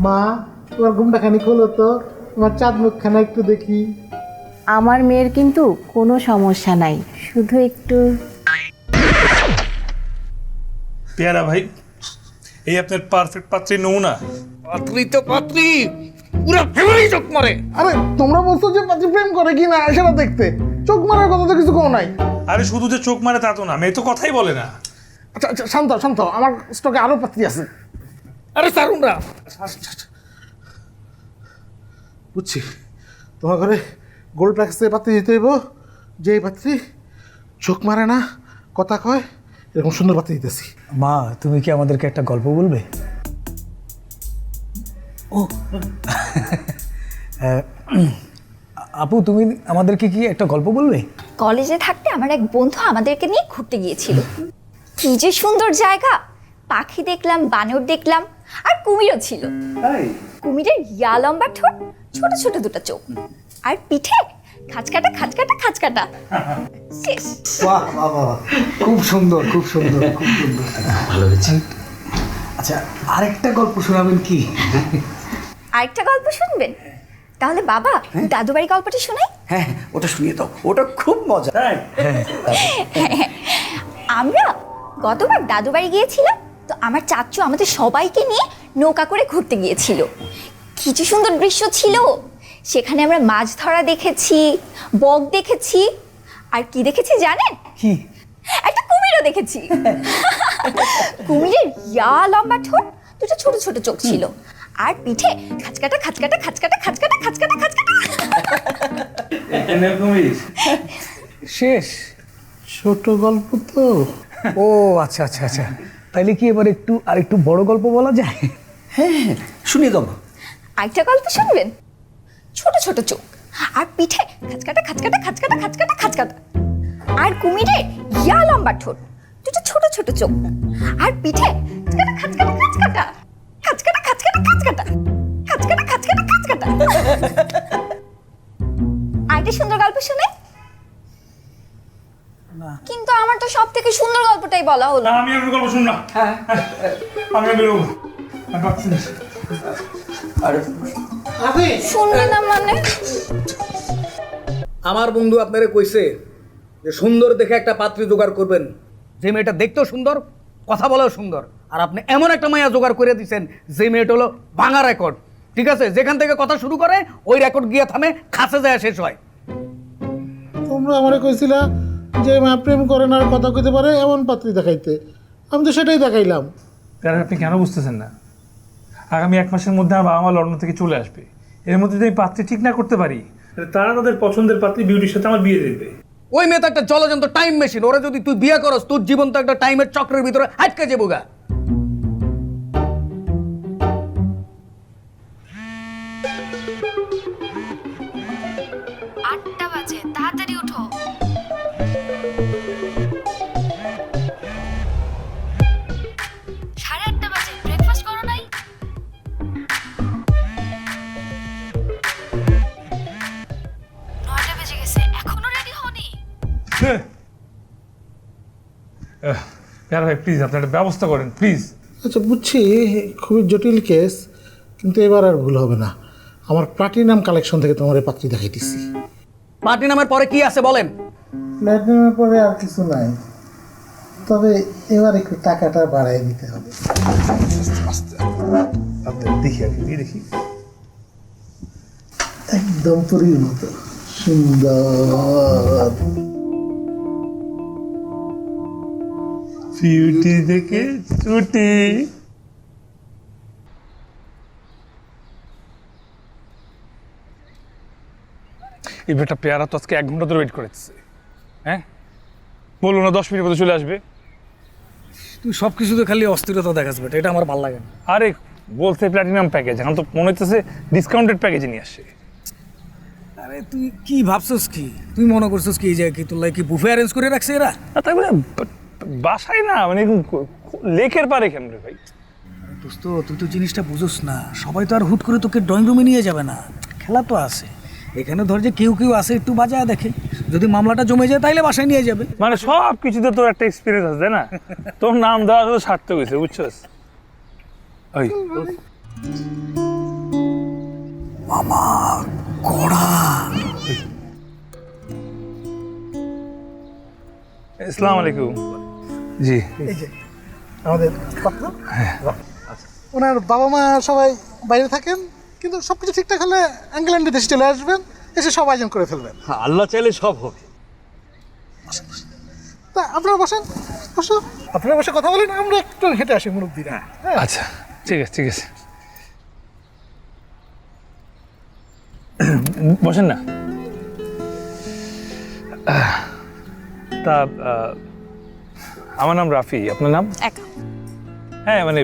মা তোমার ঘুমটা খানি খোলো তো, তোমার চাঁদ মুখখানা একটু দেখি। আমার মেয়ের কিন্তু কোনো সমস্যা নাই, শুধু একটু। পেয়ারা ভাই, এই আপনার পারফেক্ট পাত্রী নমুনা। পাত্রী তো পাত্রী, পুরো ফ্যামিলি চোখ মারে। আরে তোমরা বলছো যে পাত্রী প্রেম করে কি না সেটা দেখতে, চোখ মারার কথা তো কিছু কোনো নাই। আরে শুধু যে চোখ মারে তা তো না, মেয়ে তো কথাই বলে না। আচ্ছা আচ্ছা শান্ত শান্ত, আমার স্টকে আরো পাত্রী আছে। আরে সারুন না, বুঝছি, তোমার ঘরে গোল্ড প্যাকেজে পাত্রী দিতে হইব, যে পাত্রী চোখ মারে না, কথা কয়, এরকম সুন্দর পাত্রী দিতেছি। মা তুমি কি আমাদেরকে একটা গল্প বলবে? ও আপু তুমি আমাদেরকে কি একটা গল্প বলবে? কলেজে থাকতে আমার এক বন্ধু আমাদেরকে নিয়ে ঘুরতে গিয়েছিল। কি যে সুন্দর জায়গা, পাখি দেখলাম, বানর দেখলাম, আর কুমিরও ছিল। কুমিরের ইয়া লম্বা ঠোঁট, ছোট ছোট দুটো চোখ, আর পিঠে খাঁচকাটা খাঁচকাটা খাঁচকাটা। শেষ। বাহ বাহ বাহ, খুব সুন্দর খুব সুন্দর খুব সুন্দর, ভালো হয়েছে। আচ্ছা আরেকটা গল্প শোনাবেন কি? আরেকটা গল্প শুনবেন? তাহলে বাবা দাদু বাড়ি গল্পটি শোনাই। হ্যাঁ ওটা শুনিয়ে দাও, ওটা খুব মজা। আমরা গতবার দাদু বাড়ি গিয়েছিলাম, তো আমার চাচ্চু আমাদের সবাইকে নিয়ে নৌকা করে ঘুরতে গিয়েছিল। কি যে সুন্দর দৃশ্য ছিল, সেখানে আমরা মাছ ধরা দেখেছি, বক দেখেছি, আর কি দেখেছি জানেন? কি? একটা কুমিরও দেখেছি। কুমিরের ইয়া লম্বা ঠোঁট, দুটো ছোট ছোট চোখ ছিল, আর পিঠে খাঁচকাটা খাঁচকাটা খাঁচকাটা খাঁচকাটা খাঁচকাটা খাঁচকাটা। শেষ? ছোট গল্প তো। ও আচ্ছা আচ্ছা আচ্ছা, তাইলে কি এবার একটু আর একটু বড় গল্প বলা যায়? হ্যাঁ হ্যাঁ শুনিয়ে দাও। আরেকটা গল্প শুনবেন? ছোট ছোট চোখ, আর পিঠে খাঁচকাটা খাঁচকাটা খাঁচকাটা খাঁচকাটা খাঁচকাটা, আর কুমিরের ইয়া লম্বা ঠোঁট, দুটো ছোট ছোট চোখ, আর পিঠে খাঁচকাটা খাঁচকাটা খাঁচকাটা খাঁচকাটা খাঁচকাটা খাঁচকাটা খাঁচকাটা খাঁচকাটা খাঁচকাটা। আরেকটা সুন্দর গল্প শুনে? কিন্তু আমার তো সব থেকে সুন্দর গল্পটাই বলা হলো। আমি আর গল্প শুন না। আমি বেরোবো। শুনবে না মানে? আমার বন্ধু আপনারে কইছে যে সুন্দর দেখে একটা পাত্রী জোগাড় করবেন, যে মেয়েটা দেখতেও সুন্দর, কথা বলেও সুন্দর। আর আপনি এমন একটা মাইয়া জোগাড় করে দিচ্ছেন যে মেয়েটা হলো ভাঙা রেকর্ড। ঠিক আছে, যেখান থেকে কথা শুরু করে ওই রেকর্ড গিয়ে থামে, খাসে যায় শেষ হয়। তোমরা আমারে কইছিলা যে মা প্রেম করে না আর কথা কইতে পারে এমন পাত্রী দেখাইতে, আমি তো সেটাই দেখাইলাম। পেয়ারা আপনি কেন বুঝতেছেন না? আগামী 1 মাসের মধ্যে আমার বাবা মা লন্ডন থেকে চলে আসবে। এর মধ্যে যদি আমি পাত্রী ঠিক না করতে পারি, তারা তাদের পছন্দের পাত্রী বিউটির সাথে আমার বিয়ে দেবে। ওই মেয়ে তো একটা জলযন্ত্র টাইম মেশিন, ওরা যদি তুই বিয়ে করস তোর জীবন তো একটা টাইমের চক্রের ভিতরে আটকে যাবো গা। বাজে, তাড়াতাড়ি উঠো। সাড়ে 8টা বাজে, ব্রেকফাস্ট করো নাই? নয়টা বেজে গেছে, এখনো রেডি হওনি? পেয়ারা ভাই প্লিজ আপনি একটা ব্যবস্থা করেন প্লিজ। আচ্ছা বুঝছি, খুবই জটিল কেস, কিন্তু এবার আর ভুল হবে না। আমার প্লাটিনাম কালেকশন থেকে তোমার এই পাত্রী দেখাইতেছি। প্লাটিনামের পরে কি আছে বলেন? প্লাটিনামের পরে আর কিছু নাই, তবে এবার একটু টাকাটা বাড়াই দিতে হবে। দেখি আর কি দেখি। একদম পরীর মতো সুন্দর। বিউটি দেখে চুটি। এই বেটা পেয়ারা তো আজকে 1 ঘন্টা ধরে ওয়েট করেছে। হ্যাঁ বললো না 10 মিনিটের মধ্যে চলে আসবে। তুই সব কিছুতে খালি অস্থিরতা দেখাস বেটা, এটা আমার ভালো লাগে না। আরে বলছে প্ল্যাটিনাম প্যাকেজ, এখন তো মনে হচ্ছে ডিসকাউন্টেড প্যাকেজে নিয়ে আসে। আরে তুই কি ভাবছস কি? তুই মনে করছস কি যে কি তোর লাগে কি বুফে অ্যারেঞ্জ করে রাখছে এরা? তারপরে বাসায় না, মানে লেকের পারে কেন রে ভাই? দোস্ত তুই তো জিনিসটা বুঝোস না, সবাই তো আর হুট করে তোকে ড্রয়িং রুমে নিয়ে যাবে না, খেলা তো আছে এখানে। ধর যে কেউ কেউ আসে একটু বাজায় দেখে, যদি মামলাটা জমে যায় তাইলে বাসায় নিয়ে যাবে। মানে সব কিছুতে তোর একটা এক্সপিরিয়েন্স আছে না, তোর নাম দেওয়া শুধু সার্থক হয়েছে, বুঝছস? ওই মামা কড়া। আসসালামু আলাইকুম। জি এই যে আমাদের পাত্র। ওনার বাবা মা সবাই বাইরে থাকেন, কিন্তু সব কিছু ঠিকঠাক হলে ইংল্যান্ডে দেশে চলে আসবেন, এসে সব আয়োজন করে ফেলবেন। আল্লাহ চাইলে সব হবে। তা আপনারা বসেন, বসো, আপনারা বসে কথা বলেন, আমরা একটু হেঁটে আসি মুরব্বীরা। হ্যাঁ আচ্ছা, ঠিক আছে ঠিক আছে। বসেন না। তা আমার নাম রাফি, আপনার নাম? একা। হ্যাঁ মানে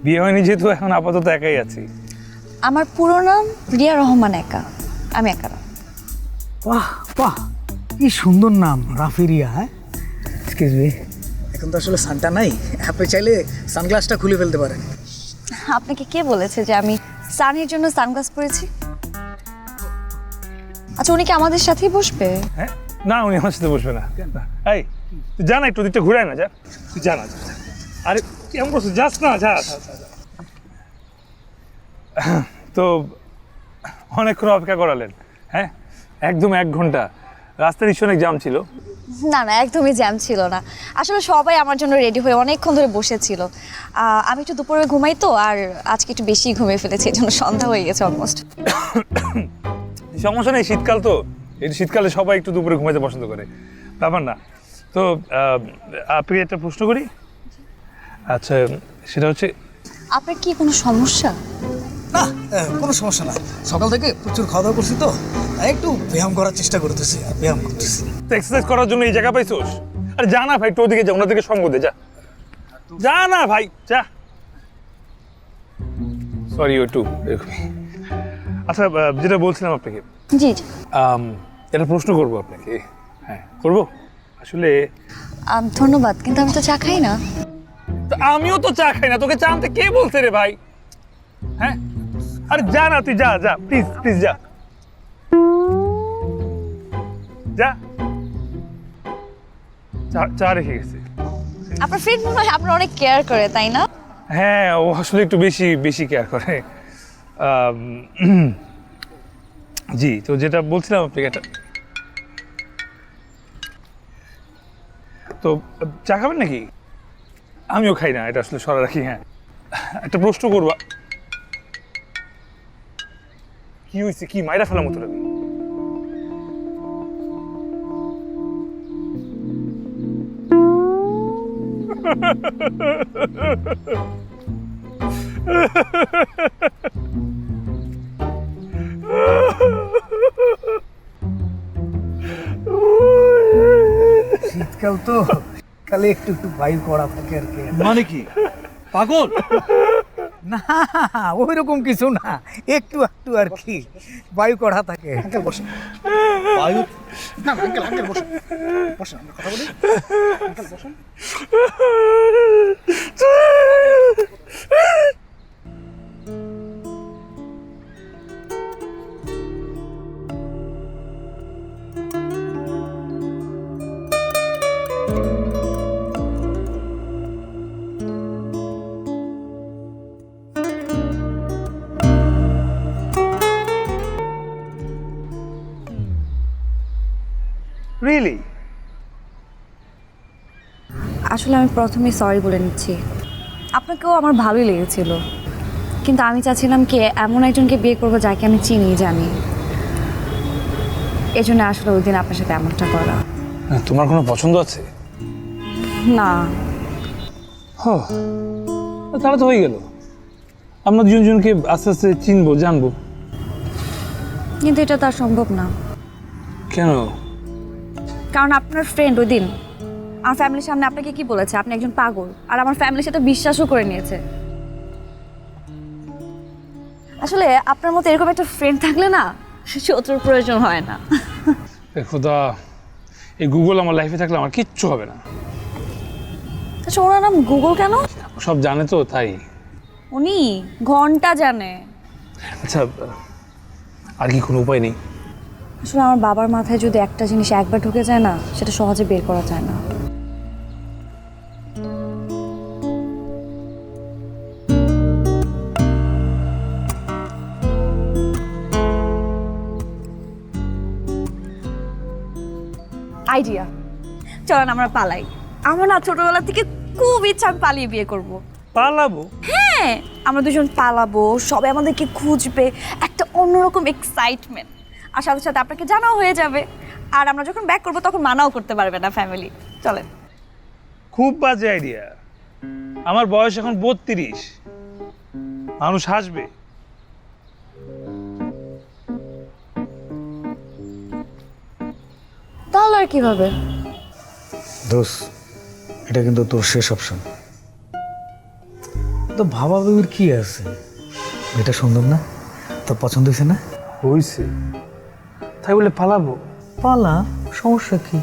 বিয়ে হয়নি যেহেতু এখন আপাতত একাই আছি। আমার পুরো নাম রিয়া রহমান একা, আমি একা না। বাহ বাহ, কি সুন্দর নাম, রাফিরিয়া। হ্যাঁ এক্সকিউজ মি, এখন তো আসলে সানটা নাই, আপনি চাইলে সানগ্লাসটা খুলে ফেলতে পারেন। আপনাকে কে বলেছে যে আমি সানের জন্য সানগ্লাস পরেছি? আচ্ছা, উনি কি আমাদের সাথেই বসবে? হ্যাঁ না, উনি আমার সাথে বসবে না। এই তুই যা না, একটু দিকটা ঘুরায় না, যা তুই যা না। আরে কেমন করছো, যাস না, যা। তো অনেকক্ষণ অপেক্ষা করালেন। হ্যাঁ একদম 1 ঘন্টা, রাস্তার ইস্যু অনেক জ্যাম ছিল। না না, একদমই জ্যাম ছিল না। আসলে সবাই আমার জন্য রেডি হয়ে অনেকক্ষণ ধরে বসেছিল। আমি একটু দুপুরে ঘুমাই তো, আর আজকে একটু বেশি ঘুমিয়ে ফেলেছি, এই জন্য সন্ধ্যা হয়ে গেছে অলমোস্ট। সমস্যা নেই, শীতকাল তো, এই শীতকালে সবাই একটু দুপুরে ঘুমাইতে পছন্দ করে, ব্যাপার না। তো আপনি একটা প্রশ্ন করি। আচ্ছা সেটা হচ্ছে, আপনার কি কোনো সমস্যা? না কোনো সমস্যা না, সকাল থেকে প্রচুর খাওয়া দাওয়া করছি তো, তাই একটু ব্যায়াম করার চেষ্টা করতেছি আর ব্যায়াম করতেছি। এক্সারসাইজ করার জন্য এই জায়গা পাইছোস? আরে যা না ভাই, একটু ওদিকে যা, ওনাদেরকে সঙ্গ দে, যা যা না ভাই, যা। সরি একটু এরকমই। আচ্ছা যেটা বলছিলাম আপনাকে, জি জি। একটা প্রশ্ন করবো আপনাকে। হ্যাঁ করবো আসলে। ধন্যবাদ, কিন্তু আমি তো চা খাই না। তো আমিও তো চা খাই না, তোকে চা আনতে কে বলছে রে ভাই? হ্যাঁ আরে যা না, তুই যা যা, প্লিজ প্লিজ যা যা। চা রেখে গেছে। আপনার ফ্রেন্ড মনে হয় আপনার অনেক কেয়ার করে, তাই না? হ্যাঁ ও আসলে একটু বেশি বেশি কেয়ার করে। জি, তো যেটা বলছিলাম আপনাকে, এটা তো চা খাবেন নাকি? আমিও খাই না, এটা আসলে সরা রাখি। হ্যাঁ একটা প্রশ্ন করবা। কি হয়েছে, কি মাইরা ফেলার মতো লাগে? শীতকাল তো, কালে একটু একটু বায়ু করা থাকে আর কি। মানে কি পাগল? না ওই রকম কিছু না, একটু একটু আর কি বায়ু করা থাকে। আঙ্কেল বসেন। বায়ু? না না আঙ্কেল, আঙ্কেল বসেন, বসেন, আমরা কথা বলি। আঙ্কেল বসেন। রিয়েলি? আসলে আমি প্রথমেই সরি বলে নিচ্ছি। আপনাকেও আমার ভালোই লেগেছিল, কিন্তু আমি চাচ্ছিলাম কি এমন একজনকে বিয়ে করবো যাকে আমি চিনি জানি। এই জন্য আসলে ওই দিন আপনার সাথে এমনটা করা। তোমার কোনো পছন্দ আছে? না। তাহলে তো হয়ে গেল, আমরা দুজনকে আস্তে আস্তে চিনবো জানবো। কিন্তু এটা তো আর সম্ভব না। কেন? কারণ আপনার ফ্রেন্ড ওই দিন আমার ফ্যামিলির সামনে আপনাকে কি বলেছে, আপনি একজন পাগল, আর আমার ফ্যামিলির সাথে বিশ্বাসও করে নিয়েছে। আসলে আপনার মতো এরকম একটা ফ্রেন্ড থাকলে না শত্রুর প্রয়োজন হয় না। খোদা, এই গুগল আমার লাইফে থাকলে আমার কিচ্ছু হবে না। আচ্ছা, ওনার নাম গুগল কেন? সব জানে তো তাই। উনি ঘন্টা জানে। আচ্ছা আর কি কোনো উপায় নেই? আসলে আমার বাবার মাথায় যদি একটা জিনিস একবার ঢুকে যায় না, সেটা সহজে বের করা যায় না। আইডিয়া, চলেন আমরা পালাই। আমার না ছোটবেলা থেকে খুব ইচ্ছা আমি পালিয়ে বিয়ে করব। পালাবো? হ্যাঁ, আমরা দুজন পালাবো, সবাই আমাদেরকে খুঁজবে, একটা অন্যরকম এক্সাইটমেন্ট, আর সাথে সাথে আপনাকে জানাও হয়ে যাবে। আর আমরা যখন ব্যাক করবো তখন মানাও করতে পারবে না ফ্যামিলি। চলেন। খুব বাজে আইডিয়া। আমার বয়স এখন 32, মানুষ হাসবে। তাহলে আর কিভাবে? দোষ, এটা কিন্তু তোর শেষ অপশন। তো ভাবা ভেবির কি আছে? এটা সুন্দর না? তোর পছন্দ হয়েছে না? হইছে, তাই বলে পালাবো? পালা, সমস্যা কি?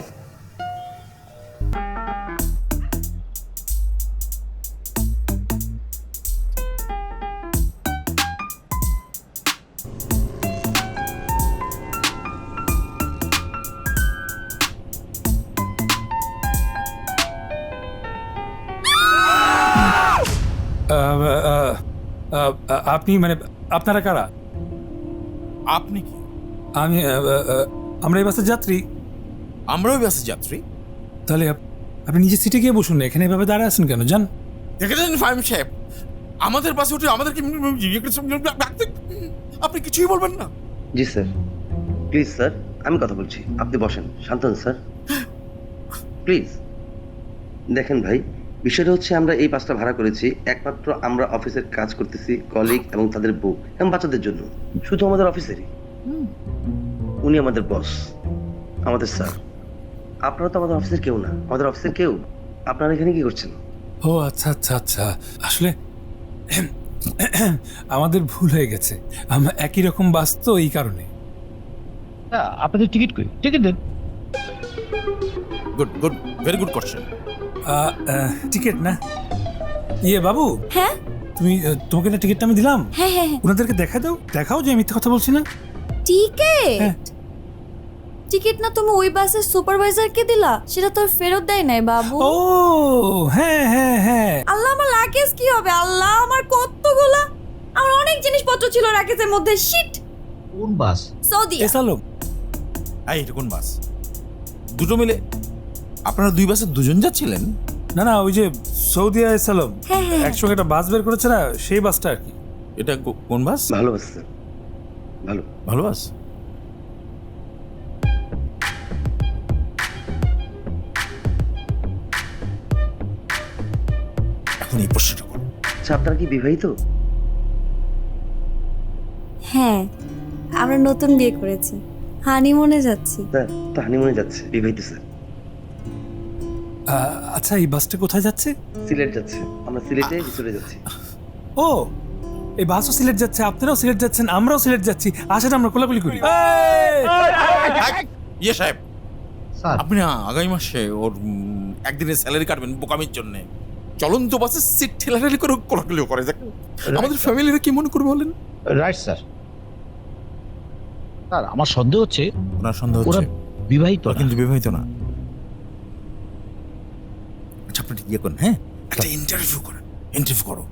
আপনি মানে আপনারা কারা? আপনি কি? আমি আমরা এই বাসের যাত্রী। আমরাও বাসের যাত্রী। তাহলে আপনি নিজের সিটে গিয়ে বসুন না, এখানে এভাবে দাঁড়ায় আছেন কেন? যান। দেখেছেন ফাহিম সাহেব, আমাদের বাসে উঠে আমাদেরকে আপনি কিছুই বলবেন না? জি স্যার, প্লিজ স্যার, আমি কথা বলছি, আপনি বসেন, শান্ত হন স্যার, প্লিজ। দেখেন ভাই, বিষয়টা হচ্ছে আমরা এই বাসটা ভাড়া করেছি একমাত্র আমরা অফিসের কাজ করতেছি কলিগ এবং তাদের বউ এবং বাচ্চাদের জন্য, শুধু আমাদের অফিসেরই। উনি আমাদের বস, আমাদের স্যার। আপনারা তো আমাদের অফিসের কেউ না, আমাদের অফিসের কেউ। আপনারা এখানে কি করছেন? ও আচ্ছা আচ্ছা আচ্ছা, আসলে আমাদের ভুল হয়ে গেছে। আমরা একই রকম বাস তো, এই কারণে। আপনাদের টিকিট কই? টিকিট দেন। Good good, very good question. Ticket না, ইয়ে বাবু, হ্যাঁ তুমি তোমাকে না টিকিটটা আমি দিলাম, হ্যাঁ হ্যাঁ ওনাদেরকে দেখাও যে আমি মিথ্যে কথা বলছি না। টিকিট? হ্যাঁ। টিকিট না তুমি ওই বাসের সুপারভাইজারকে দিলা, সেটা তোর ফেরত দেয় নাই বাবু। ও হ্যাঁ হ্যাঁ হ্যাঁ। আল্লাহ, আমার লাগেজ কি হবে? আল্লাহ, আমার কতগুলা, আমার অনেক জিনিসপত্র ছিল লাগেজের মধ্যে। শিট। কোন বাস? সৌদি। এসালম। এটা কোন বাস? দুটো মিলে আপনারা দুই বাসে দুজন যাচ্ছিলেন? না না, ওই যে সৌদি এসালম হ্যাঁ, হ্যাঁ। একসঙ্গে একটা বাস বের করেছে না, সেই বাসটা আর কি। এটা কোন বাস? ভালো বাস স্যার, ভালো। ভালো বাস। এখন এই প্রশ্নটা করুন। আচ্ছা, আপনারা কি বিবাহিত? হ্যাঁ, আমরা নতুন বিয়ে করেছি, হানিমুনে যাচ্ছি। স্যার তো হানিমুনে যাচ্ছে, বিবাহিত স্যার। আচ্ছা, এই বাসটা কোথায় যাচ্ছে? সিলেট যাচ্ছে, আমরা সিলেটে চলে যাচ্ছি। ও, এই বাসও সিলেট যাচ্ছে, আপনারাও সিলেট যাচ্ছেন, আমরাও সিলেট যাচ্ছি। আসেন আমরা কোলাকুলি করি। ইয়ে সাহেব, স্যার, আপনি না আগামী মাসে ওর একদিনের স্যালারি কাটবেন বোকামির জন্য। চলন্ত বাসে সিট ঠেলাঠেলি করে কোলাকুলিও করে যাক, আমাদের ফ্যামিলিরা কি মনে করবে বলেন? Right sir. স্যার, আমার সন্দেহ হচ্ছে ওনার সন্দেহ ওরা হচ্ছে বিবাহিত ওরা না। কিন্তু বিবাহিত না। আচ্ছা, আপনি ইয়ে করেন, হ্যাঁ, একটা ইন্টারভিউ করেন, ইন্টারভিউ করো।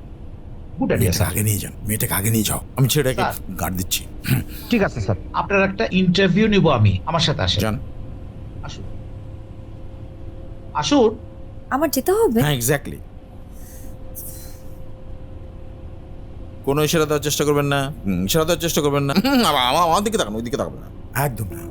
গুড আইডিয়া মেয়েটাকে স্যার। আগে নিয়ে যান, মেয়েটাকে আগে নিয়ে যাও, আমি ছেলেটাকে স্যার। গার্ড দিচ্ছি। ঠিক আছে স্যার, আপনার একটা ইন্টারভিউ নিব আমি, আমার সাথে আসেন। যান। আসুন আসুন। আমার যেতে হবে? হ্যাঁ, এক্স্যাক্টলি। কোনো ইশারা দেওয়ার চেষ্টা করবেন না, ইশারা দেওয়ার চেষ্টা করবেন না। আমার দিকে তাকান, ওই দিকে তাকাবেন না, একদম না।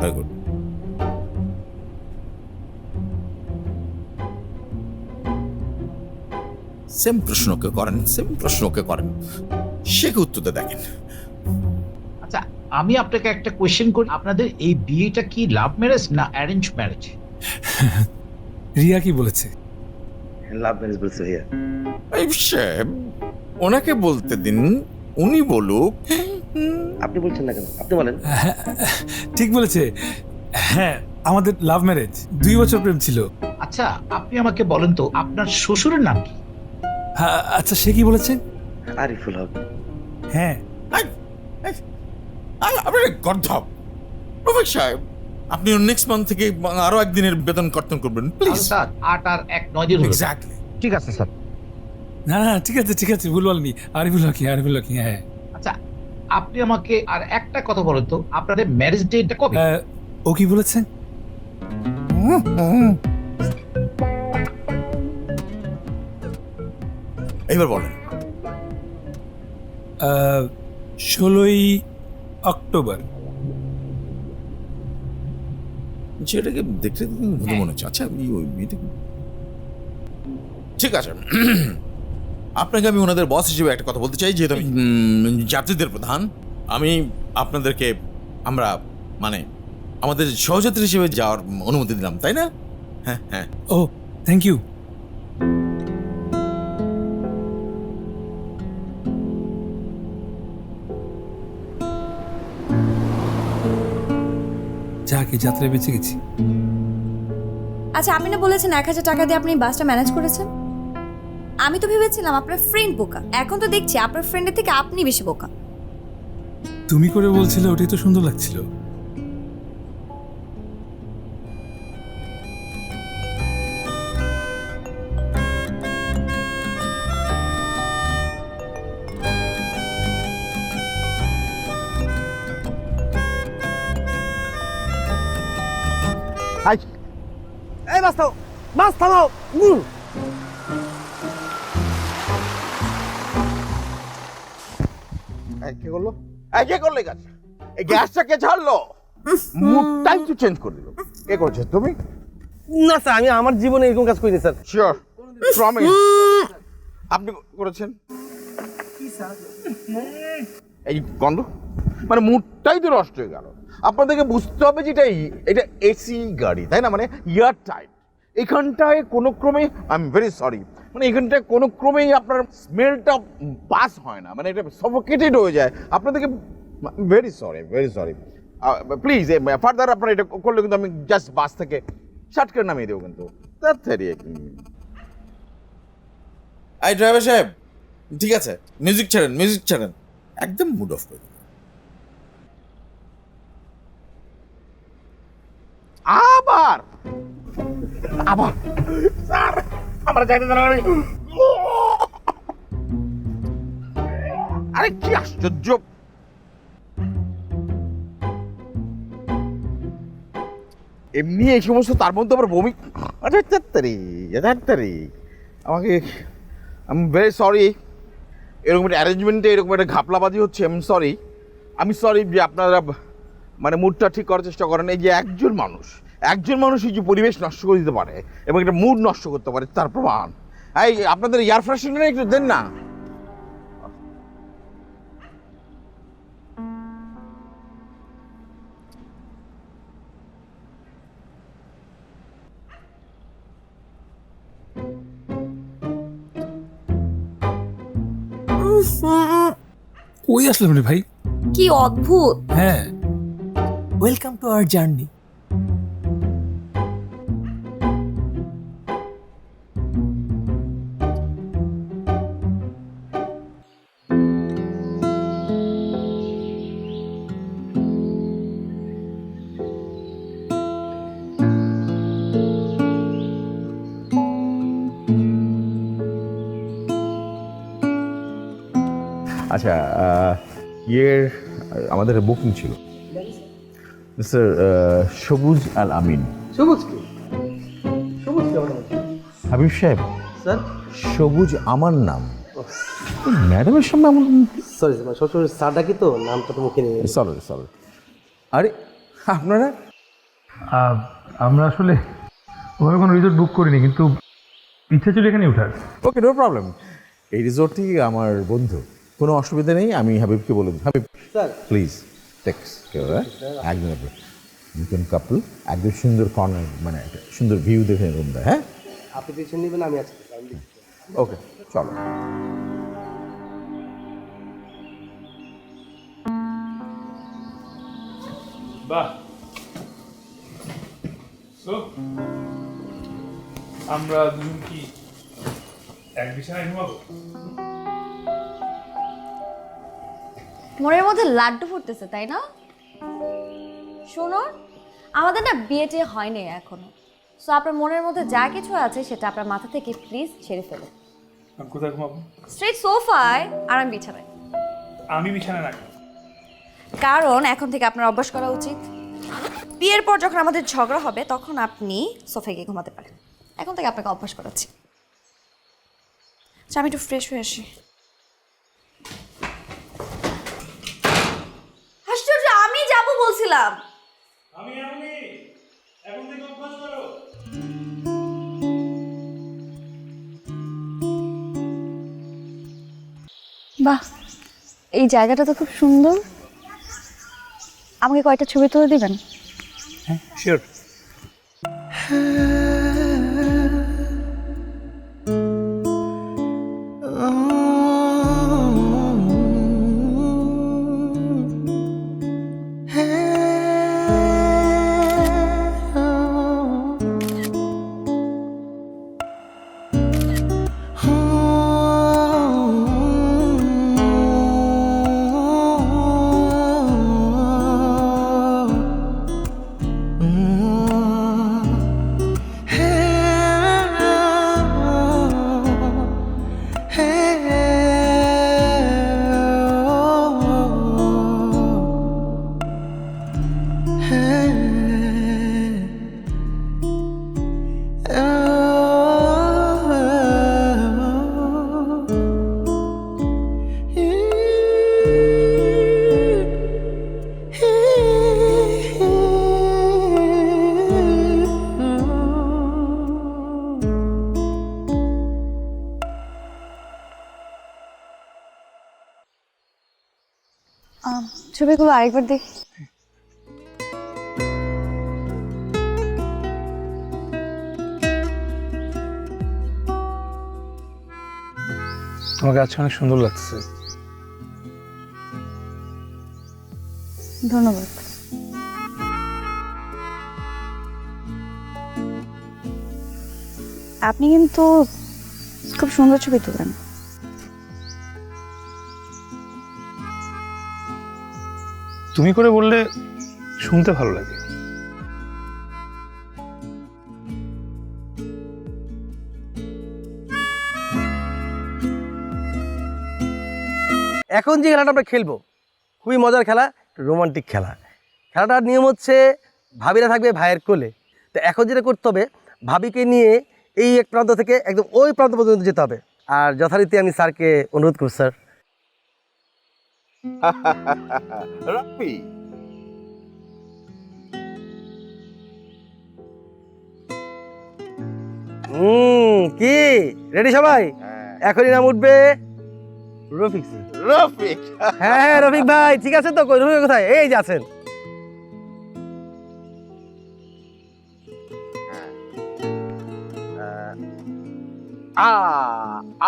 Very good. সেম প্রশ্ন ওকে করেন, সেম প্রশ্ন ওকে করেন, সে কি উত্তরটা দেখেন। আচ্ছা, আমি আপনাকে একটা কোয়েশ্চেন করি, আপনাদের এই বিয়েটা কি লাভ ম্যারেজ না অ্যারেঞ্জ ম্যারেজ? রিয়া কি বলেছে? লাভ ম্যারেজ বলছে ভাইয়া। এই সাহেব, ওনাকে বলতে দিন, উনি বলুক। আপনি বলছেন না কেন? আপনি বলেন। ঠিক বলেছে। হ্যাঁ, আমাদের লাভ ম্যারেজ, 2 বছর প্রেম ছিল। আচ্ছা, আপনি আমাকে বলেন তো আপনার শ্বশুরের নাম কি? হ্যাঁ, আচ্ছা, সে কি বলেছে? আরিফুল হক। হ্যাঁ। আপনি গর্ধব প্রফেসর সাহেব, আপনি নেক্সট মান্থ থেকে আরো একদিনের বেতন কর্তন করবেন প্লিজ। স্যার 8 আর 1 9 দিন হলো। এক্স্যাক্টলি। ঠিক আছে স্যার। না না ঠিক আছে ভুল বলনি, আরিফুল হকি হ্যাঁ। আচ্ছা আপনি আমাকে আর একটা কথা বলেন তো, আপনাদের ম্যারেজ ডেটটা কবে? ও কি বলেছেন? এইবার বলেন। 16ই অক্টোবর। সেটাকে দেখতে ভুলে মনে হচ্ছে। আচ্ছা ওই মেয়েটা ঠিক আছে। আপনাকে আমি ওনাদের বস হিসেবে একটা কথা বলতে চাই, যেহেতু আমি যাত্রীদের প্রধান, আমি আপনাদেরকে আমরা মানে আমাদের সহযাত্রী হিসেবে যাওয়ার অনুমতি দিলাম, তাই না? হ্যাঁ হ্যাঁ। ও থ্যাংক ইউ। যাকে যাত্রায় বেঁচে গেছি। আচ্ছা আপনি না বলেছেন 1000 টাকা দিয়ে আপনি বাসটা ম্যানেজ করেছেন? আমি তো ভেবেছিলাম আপনার ফ্রেন্ড বোকা, এখন তো দেখছি আপনার ফ্রেন্ডের থেকে আপনি বেশি বোকা। তুমি করে বলছিলে, ওটাই তো সুন্দর লাগছিল। এই মাছ থামাও। কে করলো? কে করলে গাছ? এই গ্যাসটা কে ছাড়লো? মুডটাই তো চেঞ্জ করে দিল। কে করেছে? তুমি? না স্যার, আমি আমার জীবনে এরকম কাজ করিনি স্যার। শিওর? প্রমিস? আপনি করেছেন? এই গন্ধ মানে মুডটাই তো নষ্ট হয়ে গেল। আপনাদেরকে বুঝতে হবে যে এটা এসি গাড়ি, তাই না? মানে এয়ার টাইট। এখানটায় কোনো ক্রমে আই এম ভেরি সরি, মানে এখানটায় কোনো ক্রমেই আপনার স্মেলটা পাস হয় না, মানে এটা সফোকেটেড হয়ে যায়। আপনাদেরকে ভেরি সরি প্লিজ ফার্দার আপনারা এটা করলে কিন্তু আমি জাস্ট বাস থেকে শার্ট করে নামিয়ে দেবো কিন্তু। এই ড্রাইভার সাহেব, ঠিক আছে মিউজিক ছাড়েন, একদম মুড অফ করে। আবার স্যার আমরা যাইতে জানা। আরে কি আশ্চর্য! এমনি এই সমস্ত, তার মধ্যে আবার বমি। আচ্ছা আমাকে আমি ভেরি সরি, এরকম একটা অ্যারেঞ্জমেন্টে এরকম একটা ঘাপলাবাজি হচ্ছে। আমি সরি যে আপনারা মানে মুডটা ঠিক করার চেষ্টা করেন। এই যে একজন মানুষ এই যে পরিবেশ নষ্ট করে দিতে পারে এবং একটা মুড নষ্ট করতে পারে, তার প্রমাণ। এই আপনাদের এয়ার ফ্রেশনার একটু দেন না। কই আসলাম রে ভাই? কি অদ্ভুত। হ্যাঁ, ওয়েলকাম টু আওয়ার জার্নি। আচ্ছা আমাদের বুকিং ছিল মিস্টার সবুজ আল আমিন। সবুজ কি? সবুজ কেমন? হাবিব সাহেব স্যার সবুজ আমার নাম। ম্যাডামের সামনে আমার সরি স্যার, শ্বশুর স্যার ডাকি তো, নামটা তো মুখে নিয়ে। সরি। আরে আপনারা? আমরা আসলে ওভাবে কোনো রিসোর্ট বুক করিনি, কিন্তু ইচ্ছা ছিল এখানে ওঠার। ওকে, নো প্রবলেম। এই রিসোর্টটি আমার বন্ধু, কোনো অসুবিধা নেই। আমি হাবিবকে বলে দিই, হাবিব স্যার প্লিজ টেক্স কেউ একদম নতুন কাপল, একদম সুন্দর কর্নার, মানে একটা সুন্দর ভিউ দেখে রুম দেয়। হ্যাঁ আপনি টিউশন নেবেন, আমি আজকে ওকে চলো। বাহ, আমরা দুজন কি এক বিছানায় ঘুমাবো? মনের মধ্যে লাড্ডু ফুটতেছে তাই না? শোনো, আমাদের না বিয়েটে হয়নি এখনো, সো আপনার মনের মধ্যে যা কিছু আছে সেটা আপনার মাথা থেকে প্লিজ ছেড়ে ফেলুন। আমি কোথায় ঘুমাবো? স্ট্রেট সোফায় আর আমি বিছানায়। আমি বিছানায় না, কারণ এখন থেকে আপনার অভ্যাস করা উচিত, বিয়ের পর যখন আমাদের ঝগড়া হবে তখন আপনি সোফায় গিয়ে ঘুমাতে পারেন। এখন থেকে আপনাকে অভ্যাস করাচ্ছি। আচ্ছা, আমি একটু ফ্রেশ হয়ে আসি। আশ্চর্য, আমি যাবো বলছিলাম। এখন থেকে অভ্যাস করো। বাহ, এই জায়গাটা তো খুব সুন্দর। আমাকে কয়টা ছবি তুলে দিবেন? হ্যাঁ, শিওর। ছবিগুলো আরেকবার দেখি। তোমাকে আজকে অনেক সুন্দর লাগছে। ধন্যবাদ। আপনি কিন্তু খুব সুন্দর ছবি তোলেন। তুমি করে বললে শুনতে ভালো লাগে। এখন যে খেলাটা আমরা খেলবো খুবই মজার খেলা, রোমান্টিক খেলা। খেলাটার নিয়ম হচ্ছে ভাবিরা থাকবে ভাইয়ের কোলে। তো এখন যেটা করতে হবে, ভাবিকে নিয়ে এই এক প্রান্ত থেকে একদম ওই প্রান্ত পর্যন্ত যেতে হবে। আর যথারীতি আমি স্যারকে অনুরোধ করছি, স্যার। রাব্বি, কি রেডি সবাই? এখনই নাম উঠবে রফিক। রফিক, হ্যাঁ হ্যাঁ রফিক ভাই, ঠিক আছে তো? কই রফিক কোথায়? এই যে আছেন।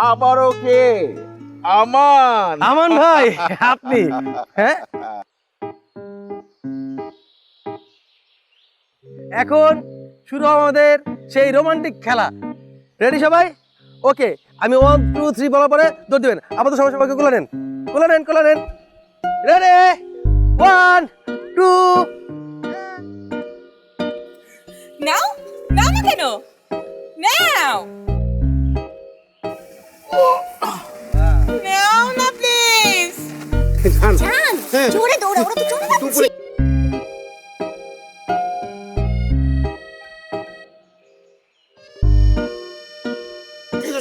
আবারও কে? আমান। আমান ভাই, আপনি? হ্যাঁ, এখন শুরু হবে আমাদের সেই রোমান্টিক খেলা। রেডি সবাই? ওকে, আমি 1 2 3 বলার পরে দৌড় দিবেন। আপাতত সবাই সবাইকে কোলে নেন, কোলে নেন, কোলে নেন। রেডি? 1 2। নাও নাও না কেন? নাও নাও না প্লিজ। জান, জোরে দৌড়া, ওরা তো চলে যাচ্ছে।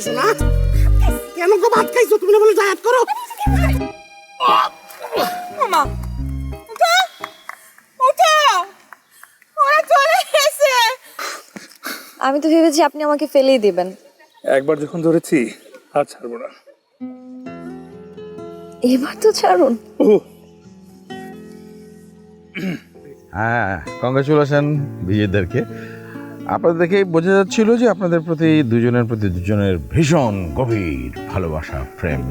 শোনা, কেন গো ভাত খাইছো? তুমি না বলে জায়াত করো। মামা ওঠো, ওঠো, ওরা চলে এসেছে। আমি তো ভেবেছি আপনি আমাকে ফেলেই দিবেন। একবার যখন ধরেছি আর ছাড়বো না। এবার তো ছাড়ুন। হ্যাঁ, কংগ্রেচুলেশন বিজয়ীদেরকে। আপনাদের দেখে বোঝা যাচ্ছিল যে আপনাদের প্রতি দুজনের ভীষণ গভীর ভালোবাসা, প্রেম।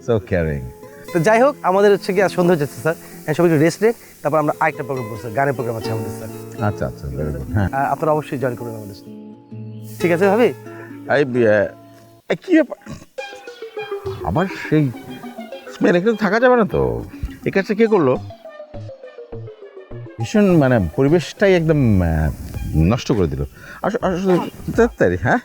So caring. তো যাই হোক, আমাদের হচ্ছে কি আর সন্ধ্যা হচ্ছে স্যার। হ্যাঁ, সবাই একটু রেস্ট নেন, তারপর আমরা আরেকটা প্রোগ্রাম করছি, গানের প্রোগ্রাম আছে আমাদের স্যার। আচ্ছা আচ্ছা, ভেরি গুড। হ্যাঁ, আপনারা অবশ্যই জয়েন করবেন আমাদের সাথে। ঠিক আছে ভাবি? এই কি ব্যাপার? আবার সেই স্মেল, এখানে থাকা যাবে না তো। এই কাজটা কে করলো? ভীষণ মানে পরিবেশটাই একদম নষ্ট করে দিল। আসলে তাড়াতাড়ি, হ্যাঁ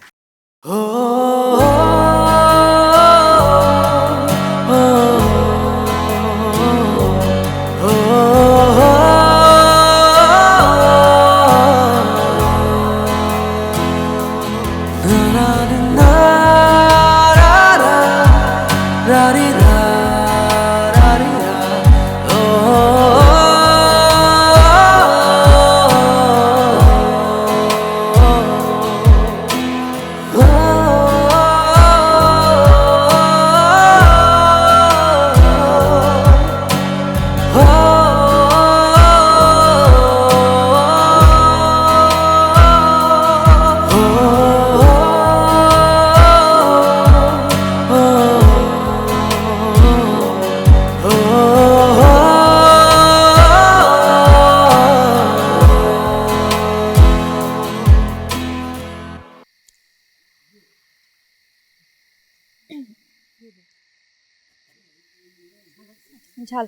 ঝাল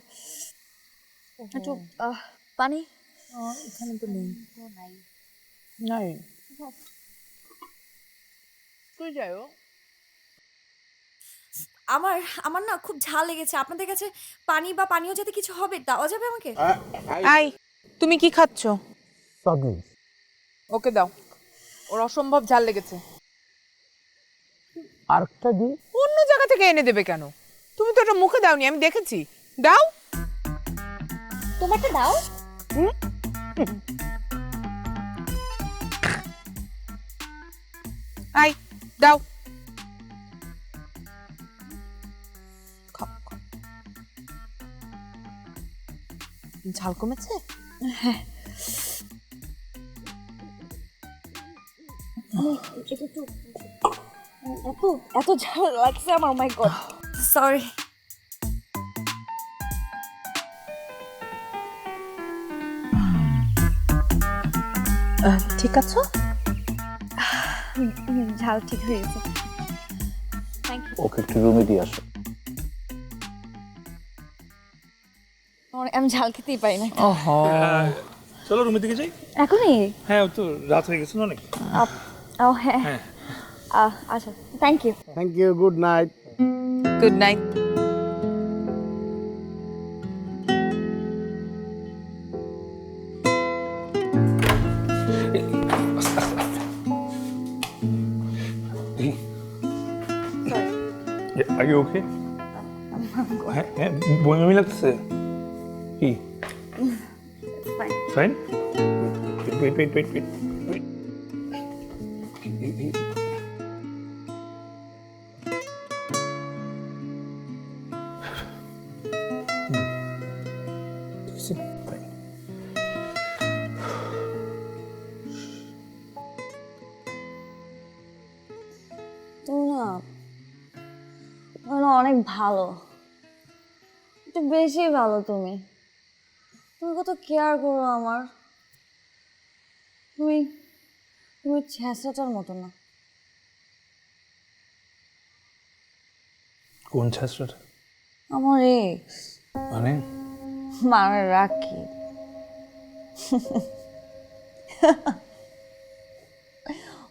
একটু পানি এখানে তো নেই। নাই তুই যাও। আমার আমার না খুব ঝাল লেগেছে। আপনাদের কাছে পানি বা পানীয় যাতে কিছু হবে দেওয়া যাবে আমাকে? আই তুমি কি খাচ্ছ? ওকে দাও, ওর অসম্ভব ঝাল লেগেছে। আরেকটা দি। অন্য জায়গা থেকে এনে দেবে কেন? তুমি তো এটা মুখে দাওনি, আমি দেখেছি। দাও, তোমারটা দাও। আই দাও। ঝাল কমেছে? হ্যাঁ, এত এত ঝাল লাগছে আমার। মাই গড, সরি। ঠিক আছে, ঝাল ঠিক হয়ে গেছে। Thank you. ওকে একটু রুমে দিয়ে আসো। আমি ঝাল খেতেই পাই না। চলো রুমের দিকে যাই। এখনই? হ্যাঁ, তো রাত হয়ে গেছে না অনেক। ও হ্যাঁ, আচ্ছা, thank you. Thank you, good night. Good night. Are you okay? হ্যাঁ, বমি লাগতেছে কি? Fine? Wait. Fine. তুমি না অনেক ভালো, একটু বেশি ভালো। তুমি কত কেয়ার করো আমার। তুমি ছেঁচড়াটার মতো না। কোন ছেঁচড়াটা? আমার এক্স। মানে রাখি।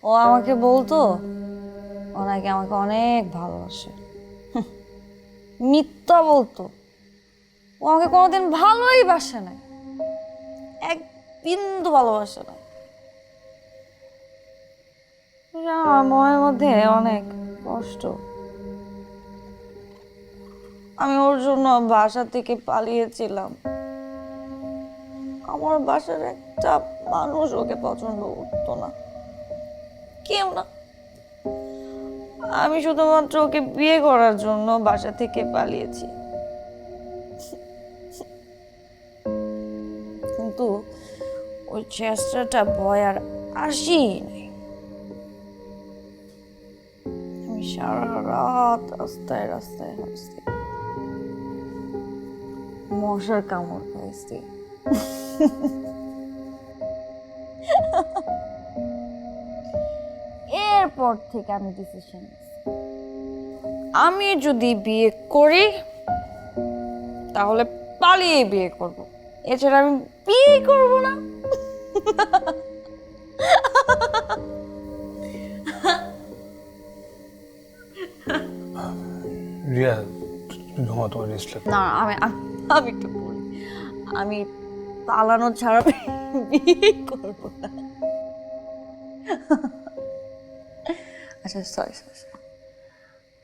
ও আমাকে বলতো ও নাকি আমাকে অনেক ভালোবাসে। মিথ্যা বলতো। ও আমাকে কোনোদিন ভালোই বাসে না, এক বিন্দু ভালোবাসে না। আমার মনের মধ্যে অনেক কষ্ট। আমি ওর জন্য বাসা থেকে পালিয়েছিলাম। আমার বাসার একটা মানুষ ওকে পছন্দ করতো না, কেউ না। আমি শুধুমাত্র ওকে বিয়ে করার জন্য বাসা থেকে পালিয়েছি। কিন্তু ওই চেষ্টাটা ভয় আর আসি নাই। আমি সারা রাত রাস্তায় হাসছি, মশার কামড় খাইছি। এরপর থেকে আমি ডিসিশন নিয়েছি, আমি যদি বিয়ে করি তাহলে পালিয়ে বিয়ে করব। এছাড়া আমি বিয়ে করবো না। রিয়া ঘুমা, তোমার রেস্ট লাগবে। না আমি আমি একটু বলি, আমি পালানো ছাড়া বিয়ে করবো না। আচ্ছা সরি সরি,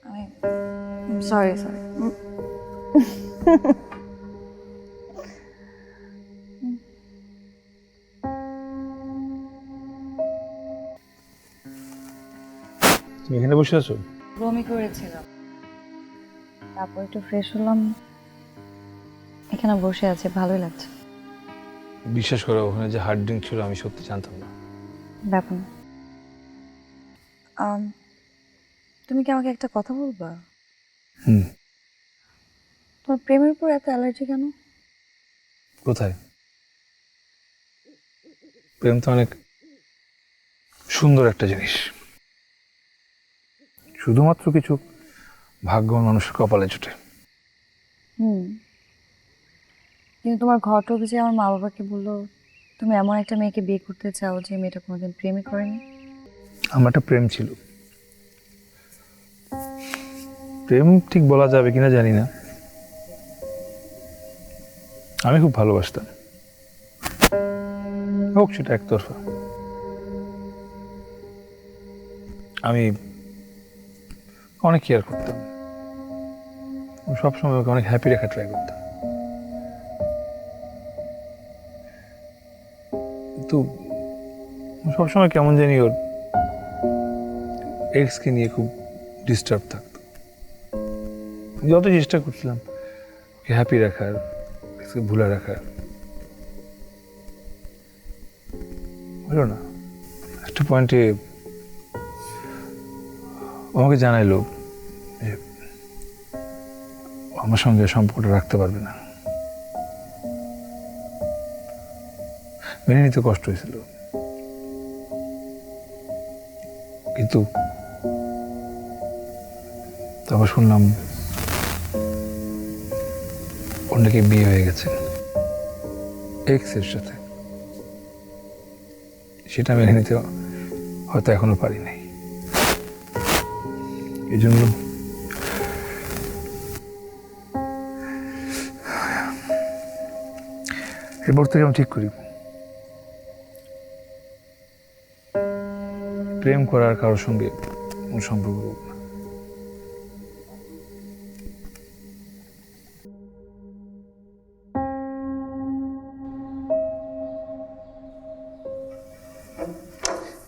আমি সরি সরি। তুমি এখানে বসে আছো? বমি করেছিলাম, তারপর একটু ফ্রেশ হলাম, এখানে বসে আছে, ভালোই লাগছে। বিশ্বাস করো, ওখানে যে হার্ড ড্রিঙ্ক ছিল আমি সত্যি জানতাম না। ব্যাপার না। তুমি কি আমাকে একটা কথা বলবা? তোমার প্রেমের উপর এত অ্যালার্জি কেন? কোথায়? প্রেম তো অনেক সুন্দর একটা জিনিস, শুধুমাত্র কিছু ভাগ্যবান মানুষের কপালে জুটে। কিন্তু তোমার ঘটক যে আমার মা বাবাকে বললো তুমি এমন একটা মেয়েকে বিয়ে করতে চাও যে মেয়েটা কোনোদিন প্রেমই করেনি। আমার একটা প্রেম ছিল, প্রেম ঠিক বলা যাবে কিনা জানি না, আমি খুব ভালোবাসতাম, হোক সেটা একতরফা। আমি অনেক কেয়ার করতাম, সবসময় ওকে অনেক হ্যাপি রাখা ট্রাই করতাম, কিন্তু সবসময় কেমন জানি ওর এক্সকে নিয়ে খুব ডিস্টার্ব থাকতো। যত চেষ্টা করছিলাম ওকে হ্যাপি রাখার, এক্সকে ভুলে রাখার, হলো না। একটা পয়েন্টে আমাকে জানাইলো যে আমার সঙ্গে সম্পর্কটা রাখতে পারবে না। মেনে নিতে কষ্ট হয়েছিল, কিন্তু তারপর শুনলাম ওর নাকি বিয়ে হয়ে গেছে এক্সের সাথে। সেটা মেনে নিতে হয়তো এখনো পারি নাই, এই জন্য এরপর থেকে আমি ঠিক করি প্রেম করার কারোর সঙ্গে সম্পর্ক করব না।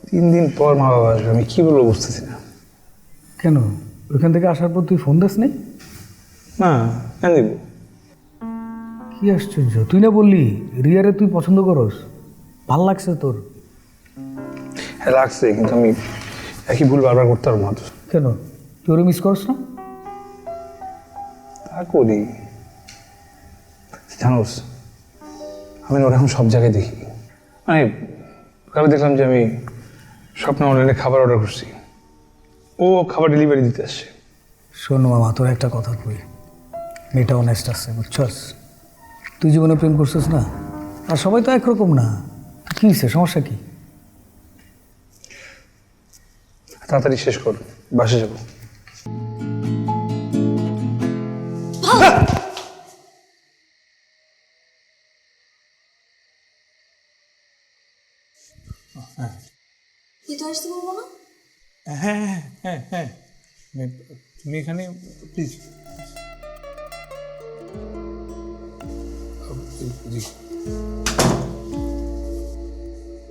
তিন দিন পর মা বাবা আসবে, আমি কি বলবো বুঝতেছি না। কেন ওইখান থেকে আসার পর তুই ফোন দিস নি? না, কেন দিব? কি আশ্চর্য, তুই না বললি রিয়ারে তুই পছন্দ করস, ভাল লাগছে তোর? হ্যাঁ লাগছে, কিন্তু আমি একই ভুল বারবার করতে পারবো না। কেন তুই ওরে মিস করস না? তা করি, জানোস আমি ওরা এখন সব জায়গায় দেখি। মানে কারো দেখলাম যে আমি স্বপ্ন অনলাইনে খাবার অর্ডার করছি, ও খাবার ডেলিভারি দিতে আসছে। শোন মামা, তোর একটা কথা কই, মেয়েটা অনেস্ট আছে বুঝছস? তুই জীবনে প্রেম করছিস না, আর সবাই তো একরকম না, কি হয়েছে, সমস্যা কি? তাড়াতাড়ি শেষ কর, বাসে যাবো। তুই আসতে বলবো না? হ্যাঁ হ্যাঁ হ্যাঁ, তুমি এখানে প্লিজ।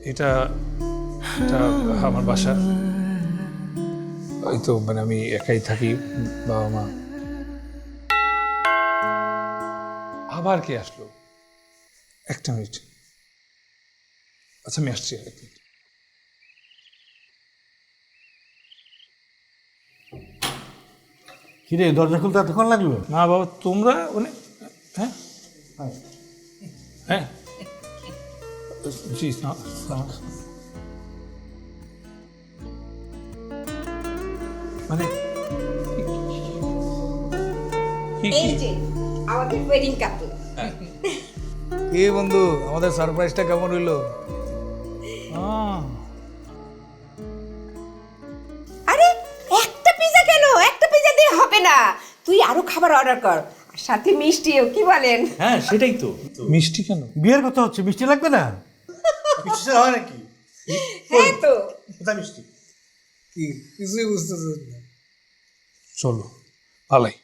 এটা আমার বাসা, ওই তো মানে আমি একাই থাকি, বাবা মা। আবার কে আসলো? একটা মিনিট, আচ্ছা আমি আসছি। কিরে দরজা খুলতে এতক্ষণ লাগলো? না বাবা, তোমরা মানে হ্যাঁ হ্যাঁ জি মানে এই যে আমাদের ওয়েডিং কাপল। কি বন্ধু আমাদের সারপ্রাইজটা কেমন হইলো? আরে একটা পিজা কেন? একটা পিজা দিয়ে হবে না, তুই আরো খাবার অর্ডার কর, আর সাথে মিষ্টিও, কি বলেন? হ্যাঁ সেটাই তো। মিষ্টি কেন? বিয়ের কথা হচ্ছে, মিষ্টি লাগবে না? মিষ্টি হয় নাকি? হ্যাঁ তো। কোথায় মিষ্টি? কি কিছুই বুঝতেছ না। চলো পালাই।